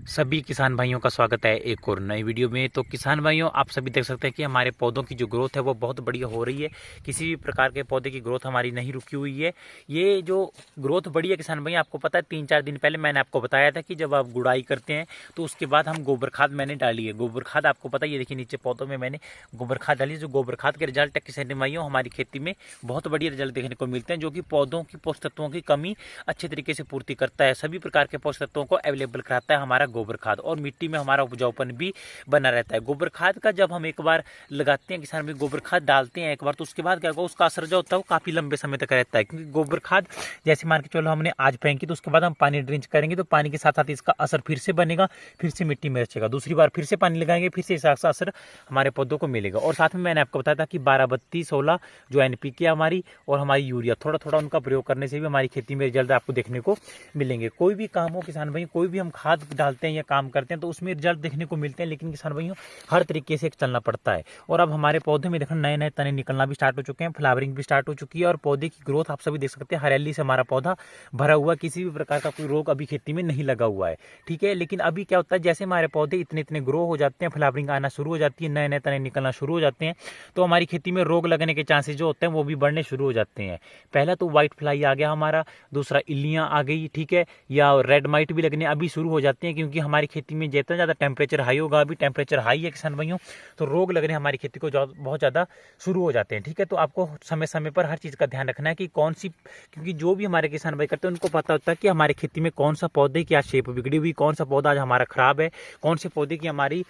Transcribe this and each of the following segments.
सभी किसान भाइयों का स्वागत है एक और नई वीडियो में। तो किसान भाइयों, आप सभी देख सकते हैं कि हमारे पौधों की जो ग्रोथ है वो बहुत बढ़िया हो रही है। किसी भी प्रकार के पौधे की ग्रोथ हमारी नहीं रुकी हुई है। ये जो ग्रोथ बढ़ी है किसान भाई, आपको पता है 3-4 दिन पहले मैंने आपको बताया था कि जब आप गुड़ाई करते हैं तो उसके बाद हम गोबर खाद मैंने डाली है। गोबर खाद आपको पता है, ये देखिए नीचे पौधों में मैंने गोबर खाद डाली है। जो गोबर खाद के रिजल्ट है किसान भाइयों, हमारी खेती में बहुत बढ़िया रिजल्ट देखने को मिलते हैं, जो कि पौधों की पोषक तत्वों की कमी अच्छे तरीके से पूर्ति करता है। सभी प्रकार के पोषक तत्वों को अवेलेबल कराता है हमारा गोबर खाद, और मिट्टी में हमारा उपजाऊपन भी बना रहता है। गोबर खाद का जब हम एक बार लगाते हैं किसान भाई, गोबर खाद डालते हैं एक बार, तो उसके बाद क्या होगा, उसका असर जो होता है वो काफी लंबे समय तक रहता है। क्योंकि गोबर खाद जैसे मान के चलो हमने आज फेंकी, तो उसके बाद हम पानी ड्रिंच करेंगे तो पानी के साथ साथ इसका असर फिर से बनेगा, फिर से मिट्टी में रचेगा। दूसरी बार फिर से पानी लगाएंगे, फिर से इसका असर हमारे पौधों को मिलेगा। और साथ में मैंने आपको बताया था कि 12-32-16 जो एनपीके हमारी और हमारी यूरिया, थोड़ा थोड़ा उनका प्रयोग करने से भी हमारी खेती में रिजल्ट आपको देखने को मिलेंगे। कोई भी काम हो किसान भाई, कोई भी हम खाद डालते हैं या काम करते हैं तो उसमें रिजल्ट देखने को मिलते हैं, लेकिन किसान भाइयों हर तरीके से चलना पड़ता है। और अब हमारे पौधे में देखो नए नए तने निकलना भी स्टार्ट हो चुके हैं, फ्लावरिंग भी स्टार्ट हो चुकी है, और पौधे की ग्रोथ आप सभी देख सकते हैं। हरियाली से हमारा पौधा भरा हुआ, किसी भी प्रकार का कोई रोग अभी खेती में नहीं लगा हुआ है, ठीक है। लेकिन अभी क्या होता है, जैसे हमारे पौधे इतने इतने ग्रो हो जाते हैं, फ्लावरिंग आना शुरू हो जाती है, नए नए तने निकलना शुरू हो जाते हैं, तो हमारी खेती में रोग लगने के चांसेस जो होते हैं वो भी बढ़ने शुरू हो जाते हैं। पहला तो व्हाइट फ्लाई आ गया हमारा, दूसरा इल्लियां आ गई, ठीक है, या रेड माइट भी लगने अभी शुरू हो जाते हैं। क्योंकि हमारी खेती में जितना ज़्यादा टेम्परेचर हाई होगा, अभी टेम्परेचर हाई है किसान भाइयों, तो रोग लगने हमारी खेती को बहुत ज़्यादा शुरू हो जाते हैं, ठीक है। तो आपको समय समय पर हर चीज़ का ध्यान रखना है कि कौन सी, क्योंकि जो भी हमारे किसान भाई करते हैं उनको पता होता है कि हमारी खेती में कौन सा पौधे की आज शेप बिगड़ी हुई, कौन सा पौधा आज हमारा खराब है, कौन से पौधे की हमारी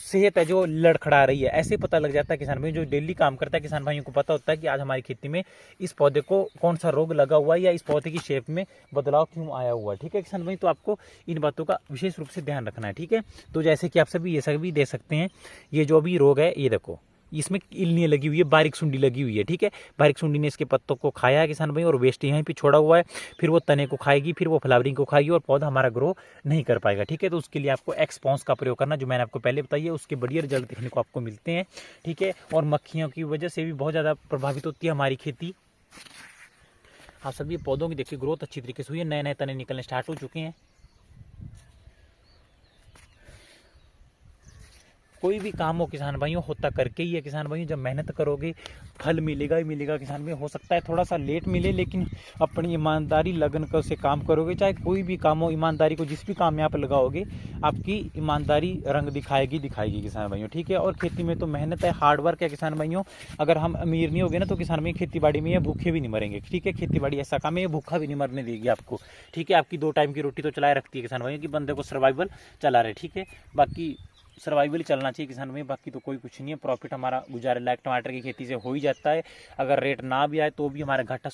सेहत है जो लड़खड़ा रही है। ऐसे पता लग जाता है किसान भाई, जो डेली काम करता है किसान भाइयों को पता होता है कि आज हमारी खेती में इस पौधे को कौन सा रोग लगा हुआ है या इस पौधे की शेप में बदलाव क्यों आया हुआ है, ठीक है किसान भाई। तो आपको इन बातों का विशेष रूप से ध्यान रखना है, ठीक है। तो जैसे कि आप सभी ये सभी देख सकते हैं, ये जो भी रोग है, ये देखो इसमें इल्लियाँ लगी हुई है, बारीक सुंडी लगी हुई है, ठीक है। बारीक सुंडी ने इसके पत्तों को खाया है किसान भाई, और वेस्ट यहीं पे छोड़ा हुआ है। फिर वो तने को खाएगी, फिर वो फ्लावरिंग को खाएगी, और पौधा हमारा ग्रो नहीं कर पाएगा, ठीक है। तो उसके लिए आपको एक्सपॉन्स का प्रयोग करना, जो मैंने आपको पहले बताई है, उसके बढ़िया रिजल्ट देखने को आपको मिलते हैं, ठीक है। और मक्खियों की वजह से भी बहुत ज़्यादा प्रभावित होती है हमारी खेती। आप सभी पौधों की देखिए ग्रोथ अच्छी तरीके से हुई है, नए नए तने निकलने स्टार्ट हो चुके हैं। कोई भी काम हो किसान भाइयों, होता करके ही है किसान भाइयों। जब मेहनत करोगे फल मिलेगा ही मिलेगा किसान भाई। हो सकता है थोड़ा सा लेट मिले, लेकिन अपनी ईमानदारी लगन कर से काम करोगे, चाहे कोई भी काम हो, ईमानदारी को जिस भी काम में आप लगाओगे, आपकी ईमानदारी रंग दिखाएगी दिखाएगी किसान भाइयों, ठीक है। और खेती में तो मेहनत है, हार्डवर्क है किसान भाइयों। अगर हम अमीर नहीं होगे ना तो किसान भाई खेती बाड़ी में ये भूखे भी नहीं मरेंगे, ठीक है। खेती बाड़ी ऐसा काम है, ये भूखा भी नहीं मरने देगी आपको, ठीक है। आपकी 2 टाइम की रोटी तो चलाए रखती है किसान भाइयों, कि बंदे को सर्वाइवल चला रहे, ठीक है। बाकी सर्वाइवल ही चलना चाहिए किसान में, बाकी तो कोई कुछ नहीं है। प्रॉफिट हमारा गुजारे लायक टमाटर की खेती से हो ही जाता है। अगर रेट ना भी आए तो भी हमारा घाटा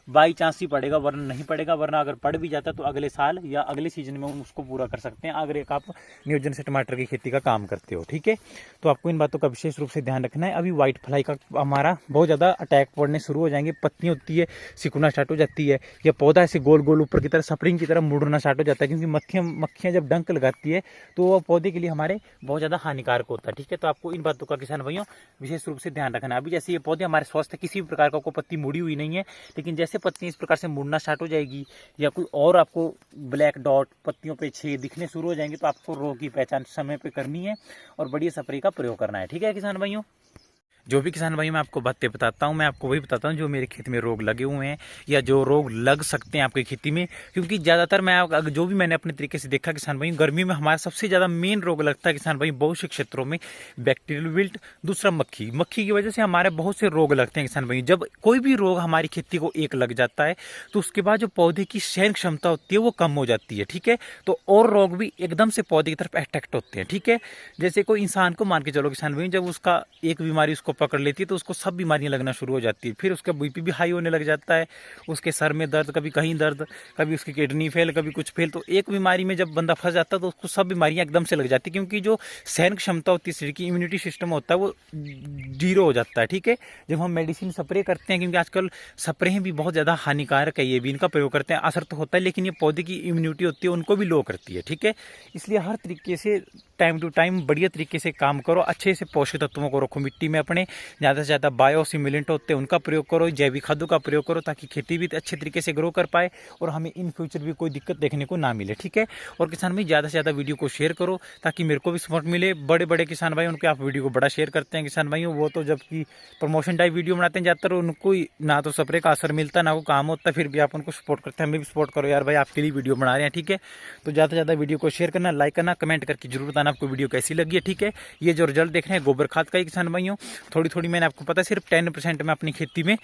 बाई चांस ही पड़ेगा, वरना नहीं पड़ेगा। वरना अगर पड़ भी जाता है तो अगले साल या अगले सीजन में हम उसको पूरा कर सकते हैं, अगर एक आप नियोजन से टमाटर की खेती का काम करते हो, ठीक है। तो आपको इन बातों का विशेष रूप से ध्यान रखना है। अभी व्हाइट फ्लाई का हमारा बहुत ज़्यादा अटैक पड़ने शुरू हो जाएंगे, पत्तियाँ होती है सिकुड़ना स्टार्ट हो जाती है, या पौधा ऐसे गोल गोल ऊपर की तरफ स्प्रिंग की तरफ मुड़ना स्टार्ट हो जाता है। क्योंकि मक्खियाँ जब डंक लगाती है तो वो पौधे के लिए हमारे बहुत ज़्यादा हानिकारक होता है, ठीक है। तो आपको इन बातों का किसान भाइयों विशेष रूप से ध्यान रखना है। अभी जैसे ये पौधे हमारे स्वस्थ है, किसी भी प्रकार का कोई पत्ती मुड़ी हुई नहीं है, लेकिन जैसे पत्तियां इस प्रकार से मुड़ना स्टार्ट हो जाएगी, या कोई और आपको ब्लैक डॉट पत्तियों पे छेद दिखने शुरू हो जाएंगे, तो आपको रोग की पहचान समय पे करनी है और बढ़िया स्प्रे का प्रयोग करना है, ठीक है किसान भाइयों। जो भी किसान भाई मैं आपको बातें बताता हूँ, मैं आपको वही बताता हूँ जो मेरे खेत में रोग लगे हुए हैं या जो रोग लग सकते हैं आपकी खेती में। क्योंकि ज़्यादातर मैं जो भी मैंने अपने तरीके से देखा किसान भाई, गर्मी में हमारा सबसे ज़्यादा मेन रोग लगता है किसान भाई बहुत से क्षेत्रों में बैक्टीरियल विल्ट, दूसरा मक्खी की वजह से हमारे बहुत से रोग लगते हैं किसान भाई। जब कोई भी रोग हमारी खेती को एक लग जाता है तो उसके बाद जो पौधे की सहन क्षमता होती है वो कम हो जाती है, ठीक है। तो और रोग भी एकदम से पौधे की तरफ अट्रैक्ट होते हैं, ठीक है। जैसे कोई इंसान को मान के चलो किसान भाई, जब उसका एक बीमारी उसको पकड़ लेती है तो उसको सब बीमारियां लगना शुरू हो जाती है। फिर उसका बीपी भी हाई होने लग जाता है, उसके सर में दर्द, कभी कहीं दर्द, कभी उसकी किडनी फेल, कभी कुछ फेल। तो एक बीमारी में जब बंदा फंस जाता है तो उसको सब बीमारियां एकदम से लग जाती है, क्योंकि जो सहन क्षमता होती है शरीर की, इम्यूनिटी सिस्टम होता है वो जीरो हो जाता है, ठीक है। जब हम मेडिसिन स्प्रे करते हैं, क्योंकि आजकल स्प्रे भी बहुत ज़्यादा हानिकारक है, ये भी इनका प्रयोग करते हैं, असर तो होता है लेकिन ये पौधे की इम्यूनिटी होती है उनको भी लो करती है, ठीक है। इसलिए हर तरीके से टाइम टू टाइम बढ़िया तरीके से काम करो, अच्छे से पोषक तत्वों को रखो मिट्टी में अपने, ज़्यादा से ज़्यादा बायो सिमुलेंट होते हैं उनका प्रयोग करो, जैविक खादों का प्रयोग करो, ताकि खेती भी अच्छे तरीके से ग्रो कर पाए और हमें इन फ्यूचर भी कोई दिक्कत देखने को ना मिले। ठीक है, और किसान भाई ज़्यादा से ज़्यादा वीडियो को शेयर करो ताकि मेरे को भी सपोर्ट मिले। बड़े बड़े किसान भाई उनके आप वीडियो को बड़ा शेयर करते हैं किसान भाइयों, वो तो जबकि प्रमोशन टाइप वीडियो बनाते हैं ज़्यादातर, उनको ना तो स्प्रे का असर मिलता ना को काम होता, फिर भी आप उनको सपोर्ट करते हैं। हमें भी सपोर्ट करो यार भाई, आपके लिए वीडियो बना रहे हैं। ठीक है, तो ज़्यादा से ज़्यादा वीडियो को शेयर करना, लाइक करना, कमेंट करके जरूर बताना आपको वीडियो कैसी लगी है। ठीक है, ये जो रिजल्ट देख रहे हैं गोबर खाद का ही किसान भाइयों, थोड़ी थोड़ी मैंने आपको पता सिर्फ 10% में अपनी खेती में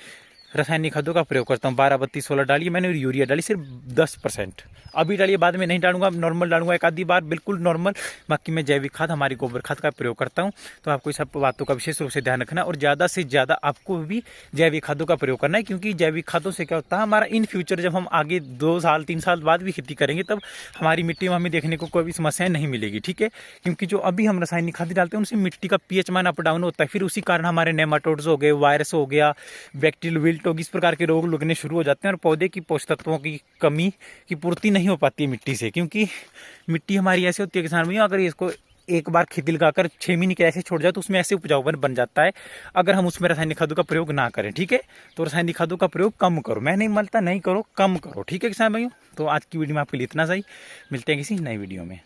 रासायनिक खादों का प्रयोग करता हूँ। 12 32 16 डालिए मैंने, यूरिया डाली सिर्फ 10%। अभी डालिए, बाद में नहीं डालूंगा, नॉर्मल डालूंगा एक आधी बार, बिल्कुल नॉर्मल। बाकी मैं जैविक खाद हमारी गोबर खाद का प्रयोग करता हूँ। तो आपको इस सब बातों का विशेष रूप से ध्यान रखना और ज़्यादा से ज़्यादा आपको भी जैविक खादों का प्रयोग करना है, क्योंकि जैविक खादों से क्या होता है, हमारा इन फ्यूचर जब हम आगे 2 साल 3 साल बाद भी खेती करेंगे तब हमारी मिट्टी में हमें देखने को कोई भी समस्याएं नहीं मिलेगी। ठीक है, क्योंकि जो अभी हम रासायनिक खाद डालते हैं उनसे मिट्टी का पीएच मान अप डाउन होता है, फिर उसी कारण हमारे नेमाटोड्स हो गए, वायरस हो गया, बैक्टीरियल विल्ट होगी, इस प्रकार के रोग लगने शुरू हो जाते हैं और पौधे की पोषक तत्वों की कमी की पूर्ति नहीं हो पाती है मिट्टी से। क्योंकि मिट्टी हमारी ऐसी होती है किसान भैया, अगर इसको एक बार खेती लगाकर 6 महीने के ऐसे छोड़ जाए तो उसमें ऐसे उपजाऊपन बन जाता है अगर हम उसमें रासायनिक खादों का प्रयोग ना करें। ठीक है, तो रासायनिक खादों का प्रयोग कम करो, मैं नहीं मानता नहीं करो, कम करो। ठीक है किसान भाइयों, तो आज की वीडियो में आपके लिए इतना सही, मिलते हैं किसी नई वीडियो में।